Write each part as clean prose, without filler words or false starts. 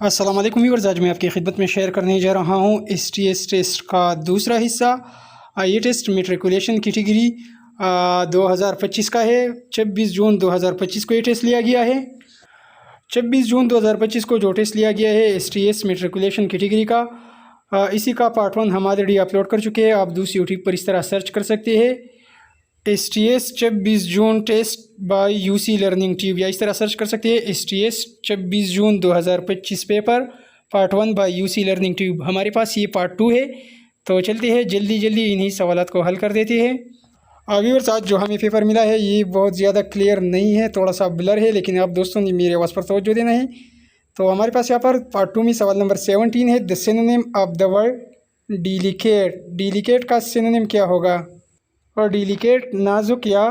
अस्सलाम वालेकुम व्यूअर्स, आज मैं आपकी खिदमत में शेयर करने जा रहा हूँ STS टेस्ट का दूसरा हिस्सा। ये टेस्ट मेट्रिकुलेशन कैटेगरी 2025 का है। 26 जून 2025 को ये टेस्ट लिया गया है। 26 जून 2025 को जो टेस्ट लिया गया है STS मेट्रिकुलेशन कैटेगरी का, इसी का पार्ट 1 हम ऑलरेडी अपलोड कर चुके हैं। आप दूसरी यूट्यूब पर इस तरह सर्च कर सकते हैं, STS 26 June test by UC learning tube, या इस तरह सर्च कर सकते हैं STS 26 जून 2025 पेपर पार्ट 1 बाय UC लर्निंग ट्यूब। हमारे पास ये पार्ट 2 है, तो चलते हैं जल्दी जल्दी इन्हीं सवालात को हल कर देते हैं। व्यूअर्स, आज जो हमें पेपर मिला है ये बहुत ज़्यादा क्लियर नहीं है, थोड़ा सा ब्लर है, लेकिन आप दोस्तों ने मेरे आवाज़ पर तवज्जो देना है। तो हमारे पास यहाँ पर पार्ट 2 में सवाल नंबर 17 है। The synonym of the word delicate. Delicate का सिनोनिम क्या होगा? और डिलिकेट नाजुक या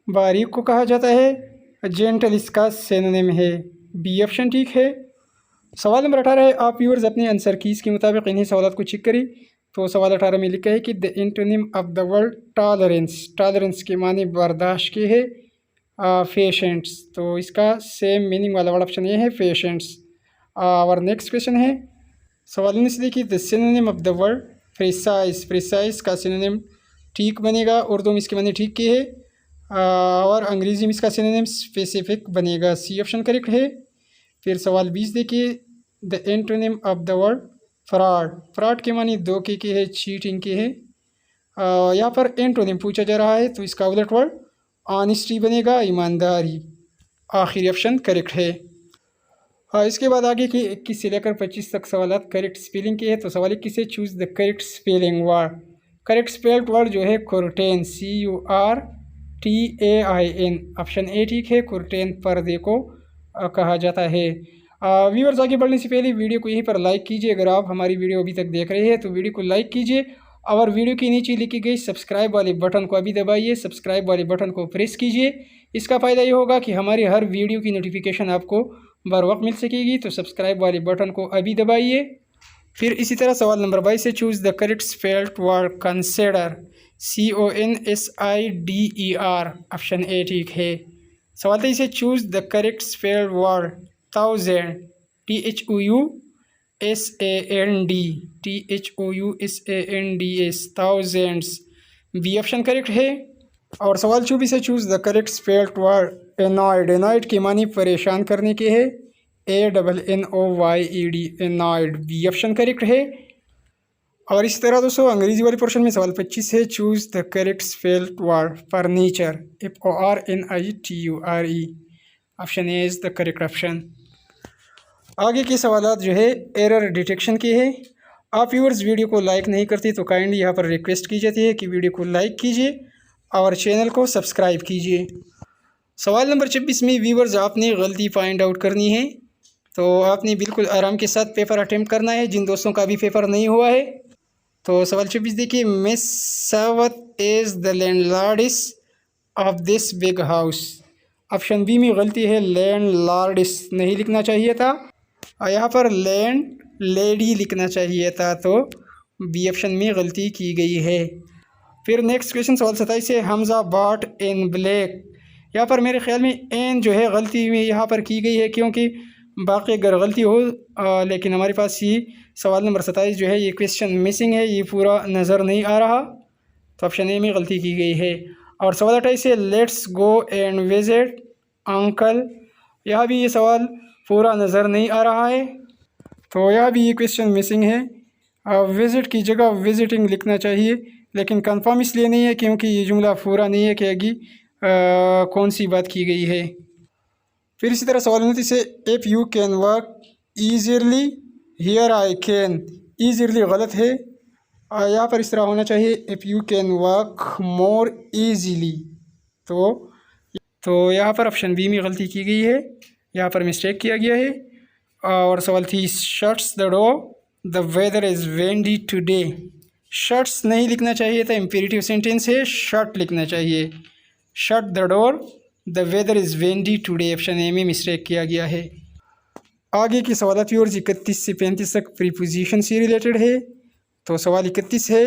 बारीक को कहा जाता है। जेंटल इसका सिनोनिम है। बी ऑप्शन ठीक है। सवाल नंबर 18 है। आप व्यूअर्स अपने आंसर कीज़ के मुताबिक इन्हीं सवालों को चेक करें। तो सवाल 18 में लिखा है कि the antonym of the word tolerance. Tolerance के माने बर्दाश्त के है। पेशेंट्स, तो इसका सेम मीनिंग वाला वर्ड ऑप्शन ये है, पेशेंट्स। और नेक्स्ट क्वेश्चन है सवाल 19 देखिए, the synonym of the word precise. Precise का सिनोनिम ठीक बनेगा, उर्दू में इसके माने ठीक के है, और अंग्रेज़ी में इसका सिनोनिम स्पेसिफिक बनेगा। सी ऑप्शन करेक्ट है। फिर सवाल 20 देखिए, the antonym of the word fraud. Fraud के माने धोखे के है, चीटिंग के है। यहाँ पर एंटोनिम पूछा जा रहा है, तो इसका उलट वर्ड ऑनेस्टी बनेगा, ईमानदारी। आखिरी ऑप्शन करेक्ट है। इसके बाद आगे के 21 से लेकर 25 तक सवाल करेक्ट स्पेलिंग के हैं। तो सवाल 21 से choose the correct spelling word. Correct spelled word जो है कुर्टेन, CURTAIN। ऑप्शन ए ठीक है, कुर्टेन पर्दे को कहा जाता है। व्यूअर्स, आगे बढ़ने से पहले वीडियो को यहीं पर लाइक कीजिए। अगर आप हमारी वीडियो अभी तक देख रहे हैं तो वीडियो को लाइक कीजिए, और वीडियो के नीचे लिखी गई सब्सक्राइब वाले बटन को अभी दबाइए। सब्सक्राइब वाले बटन को प्रेस कीजिए। इसका फ़ायदा ये होगा कि हमारी हर वीडियो की नोटिफिकेशन आपको बर वक्त मिल सकेगी। तो सब्सक्राइब वाले बटन को अभी दबाइए। फिर इसी तरह सवाल नंबर 22 से choose the correct spelled word consider. CONSIDER। Option A ठीक है। सवाल 23 से choose the correct spelled word thousand. THOUSAND thousands. B option correct है। और सवाल 24 से choose the correct spelled word annoyed. Annoyed के मानी परेशान करने के है, ANNOYED annoyed. B option correct है। और इसी तरह दोस्तों अंग्रेजी वाले पोर्शन में सवाल 25 है। Choose the correct spelled word furniture, FORNITURE। Option A is the correct option. आगे के सवालात जो है एरर डिटेक्शन के हैं। आप व्यूअर्स वीडियो को लाइक नहीं करते तो काइंडली यहाँ पर रिक्वेस्ट की जाती है कि वीडियो को लाइक कीजिए और चैनल को सब्सक्राइब कीजिए। सवाल नंबर 26 में व्यूअर्स आपने गलती फाइंड आउट करनी है। तो आपने बिल्कुल आराम के साथ पेपर अटेम्प्ट करना है, जिन दोस्तों का अभी पेपर नहीं हुआ है। तो सवाल 26 देखिए, miss Sawat is the landlordess of this big house. Option B में गलती है, लैंडलॉर्डिस नहीं लिखना चाहिए था, और यहाँ पर लैंड लेडी लिखना चाहिए था। तो बी ऑप्शन में गलती की गई है। फिर नेक्स्ट क्वेश्चन सवाल 27 है, हमजा बॉट इन ब्लैक। यहाँ पर मेरे ख्याल में एन जो है गलती में यहाँ पर की गई है, क्योंकि बाकी अगर गलती हो लेकिन हमारे पास ये सवाल नंबर 27 जो है ये क्वेश्चन मिसिंग है, ये पूरा नज़र नहीं आ रहा। तो ऑप्शन ए में गलती की गई है। और सवाल 28 है, let's go and visit uncle. यहाँ भी ये सवाल पूरा नज़र नहीं आ रहा है, तो यहाँ भी ये क्वेश्चन मिसिंग है। विज़िट की जगह विजिटिंग लिखना चाहिए, लेकिन कंफर्म इसलिए नहीं है क्योंकि ये जुमला पूरा नहीं है कि आगे कौन सी बात की गई है। फिर इसी तरह सवाल 29 से, if you can work easily here I can. Easily गलत है, यहाँ पर इस तरह होना चाहिए, if you can work more easily. तो यहाँ पर ऑप्शन बी में गलती की गई है, यहाँ पर मिस्टेक किया गया है। और सवाल 30, shuts the door the weather is windy today. Shuts नहीं लिखना चाहिए था, इम्पेरेटिव सेंटेंस है, शट लिखना चाहिए। Shut the door the weather is windy today. Option A में मिस्टेक किया गया है। आगे की सवाल व्यूअर्स 31 से 35 तक प्रीपोजिशन से रिलेटेड है। तो सवाल 31 है,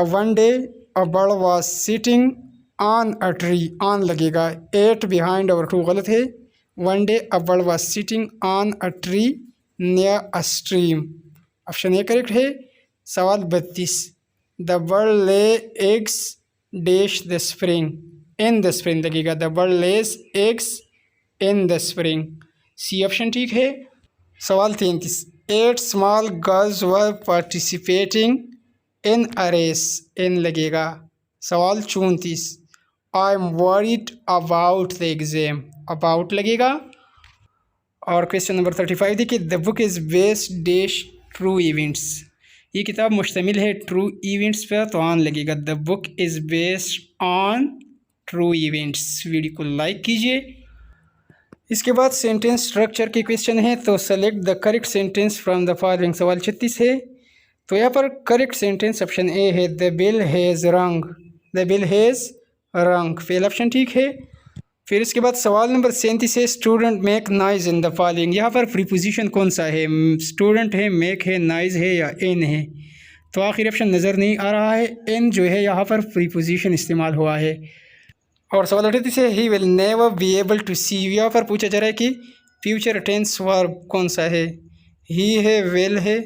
one day a bird was sitting on a tree. On लगेगा, एट बिहाइंड और टू गलत है। One day a bird was sitting on a tree near stream. Option A correct है। सवाल 32, the bird lay eggs dash the spring, in the spring लगेगा, the bird lays eggs in the spring, C option ठीक है। सवाल 33, 8 small girls were participating in a race, इन लगेगा। सवाल 34, I am worried about the exam, about लगेगा। और question number 35 देखिए, the book is based dash true events, ये किताब मुश्तमिल है ट्रू इवेंट्स पर, तो ऑन लगेगा, the book is based on true events. Video को लाइक कीजिए। इसके बाद सेंटेंस स्ट्रक्चर के क्वेश्चन है, तो select the correct sentence from the following. सवाल 36 है, तो यहाँ पर करेक्ट सेंटेंस ऑप्शन ए है, द बिल हैज़ रंग, द बिल हैज़ रंग, फेल ऑप्शन ठीक है। फिर इसके बाद सवाल नंबर 37 है, student make noise in the following, यहाँ पर प्रीपोजिशन कौन सा है, स्टूडेंट है, मेक है, नॉइज़ है या इन है, तो आखिर ऑप्शन नज़र नहीं आ रहा है, इन जो है यहाँ पर प्रीपोजिशन इस्तेमाल हुआ है। और सवाल 38 है, he will never be able to see, यहाँ पर पूछा जा रहा है कि फ्यूचर टेंस वर्ब कौन सा है, ही है, विल है,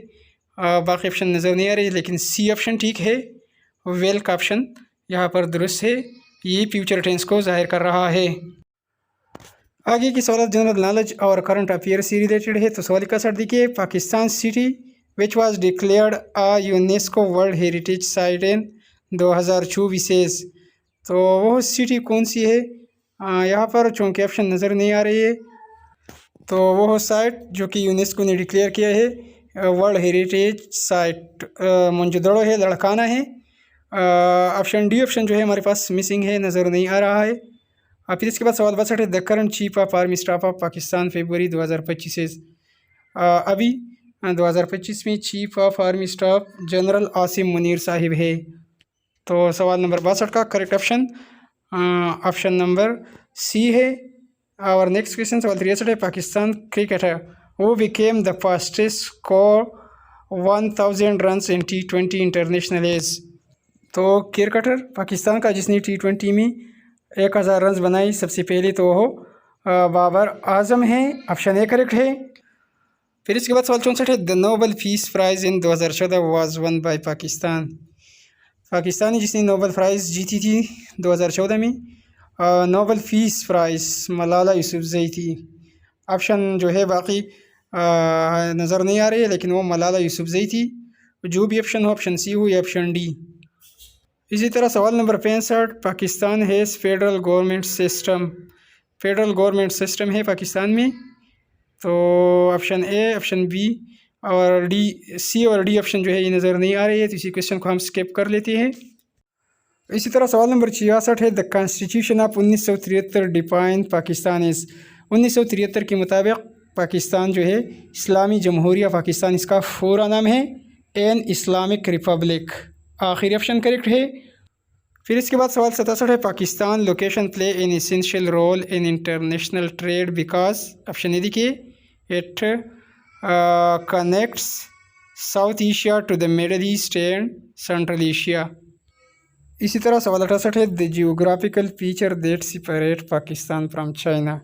बाकी ऑप्शन नज़र नहीं आ रही, लेकिन सी ऑप्शन ठीक है, विल का ऑप्शन यहाँ पर दुरुस्त है, ये फ्यूचर टेंस को जाहिर कर रहा है। आगे की सवाल जनरल नॉलेज और करंट अफेयर से रिलेटेड है, तो सवाल 61 देखिए, Pakistan city which was declared a UNESCO world heritage site in 2024, तो वो सिटी कौन सी है, यहाँ पर चूँकि ऑप्शन नज़र नहीं आ रही है, तो वो साइट जो कि यूनेस्को ने डिक्लेयर किया है वर्ल्ड हेरिटेज साइट मोनजोदड़ो है, लड़काना है। ऑप्शन डी ऑप्शन जो है हमारे पास मिसिंग है, नज़र नहीं आ रहा है। फिर इसके बाद सवाल 62 है, the current chief of army staff of Pakistan फरवरी 2025 से, अभी 2025 में chief of army staff general Asim Munir साहिब है। तो सवाल नंबर 62 का correct option option number C है। और नेक्स्ट क्वेश्चन सवाल 63 है, Pakistan cricketer who became the fastest score 1000 runs in T20 international एज, तो क्रिकेटर पाकिस्तान का जिसने T20 में 1000 रन बनाई सबसे पहले, तो वो बाबर आजम है, ऑप्शन ए करेक्ट है। फिर इसके बाद सवाल 64 है, द नोबल पीस प्राइज़ इन 2014 was won by Pakistan, Pakistani जिसने नोबल प्राइज़ जीती थी 2014 में, Nobel peace prize Malala Yousafzai थी, ऑप्शन जो है बाकी नज़र नहीं आ रही है, लेकिन वो मलाला यूसुफजई थी, जो भी ऑप्शन हो, ऑप्शन सी हो या ऑप्शन डी। इसी तरह सवाल number 65, Pakistan has federal government system, federal government system है पाकिस्तान में, तो ऑप्शन ए, ऑप्शन बी और डी, सी और डी ऑप्शन जो है ये नज़र नहीं आ रही है, तो इसी क्वेश्चन को हम स्किप कर लेते हैं। इसी तरह सवाल नंबर 66 है, the constitution of 1973 define Pakistan is, 1973 के मुताबिक पाकिस्तान जो है इस्लामी जमहूरिया पाकिस्तान इसका पूरा नाम है एन इस्लामिक रिपब्लिक, आखिरी ऑप्शन करेक्ट है। फिर इसके बाद सवाल 67 है, Pakistan location play in essential role in international trade because, option A देखिए, it connects South Asia to the Middle East and Central Asia. इसी तरह सवाल 68 है, the geographical feature that separate Pakistan from China,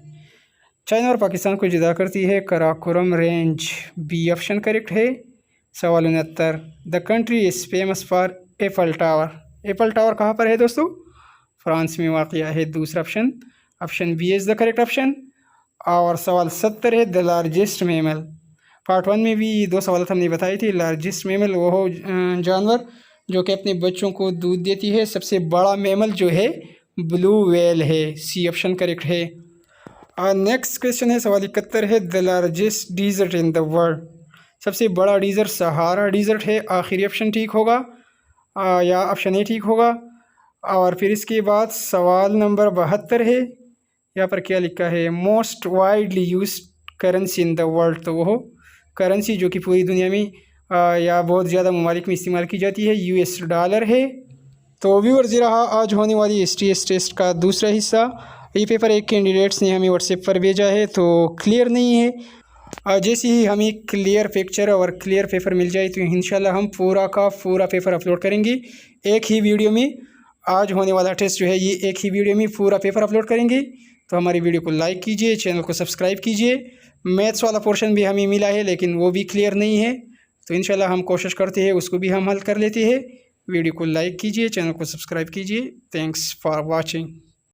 China और पाकिस्तान को जुदा करती है Karakoram range, B option correct है। सवाल 69, the country is famous for Eiffel tower, Eiffel tower कहाँ पर है दोस्तों, फ्रांस में वाक़या है, दूसरा option, option B is the correct option. और सवाल 70 है, द लार्जेस्ट मेमल, पार्ट 1 में भी 2 सवाल हमने बताई थी, लार्जेस्ट मेमल वो हो जानवर जो कि अपने बच्चों को दूध देती है, सबसे बड़ा मेमल जो है ब्लू व्हेल है, सी ऑप्शन करेक्ट है। और नेक्स्ट क्वेश्चन है सवाल 71 है, the largest dessert in the world, सबसे बड़ा डिज़र्ट सहारा डिज़र्ट है, आखिरी ऑप्शन ठीक होगा या ऑप्शन ए ठीक होगा। और फिर इसके बाद सवाल नंबर 72 है, यहाँ पर क्या लिखा है, most widely use currency in the world, तो वो करेंसी जो कि पूरी दुनिया में या बहुत ज़्यादा ममालिक में इस्तेमाल की जाती है US डॉलर है। तो व्यूअर्स ये रहा आज होने वाली STS टेस्ट का दूसरा हिस्सा। ये पेपर एक कैंडिडेट्स ने हमें व्हाट्सएप पर भेजा है, तो क्लियर नहीं है, जैसे ही हमें क्लियर पिक्चर और क्लियर पेपर मिल जाए तो इंशाल्लाह हम पूरा का पूरा पेपर अपलोड करेंगे एक ही वीडियो में। आज होने वाला टेस्ट जो है ये एक ही वीडियो में पूरा पेपर अपलोड करेंगे, तो हमारी वीडियो को लाइक कीजिए, चैनल को सब्सक्राइब कीजिए। मैथ्स वाला पोर्शन भी हमें मिला है लेकिन वो भी क्लियर नहीं है, तो इंशाल्लाह हम कोशिश करते हैं उसको भी हम हल कर लेते हैं। वीडियो को लाइक कीजिए, चैनल को सब्सक्राइब कीजिए। Thanks for watching.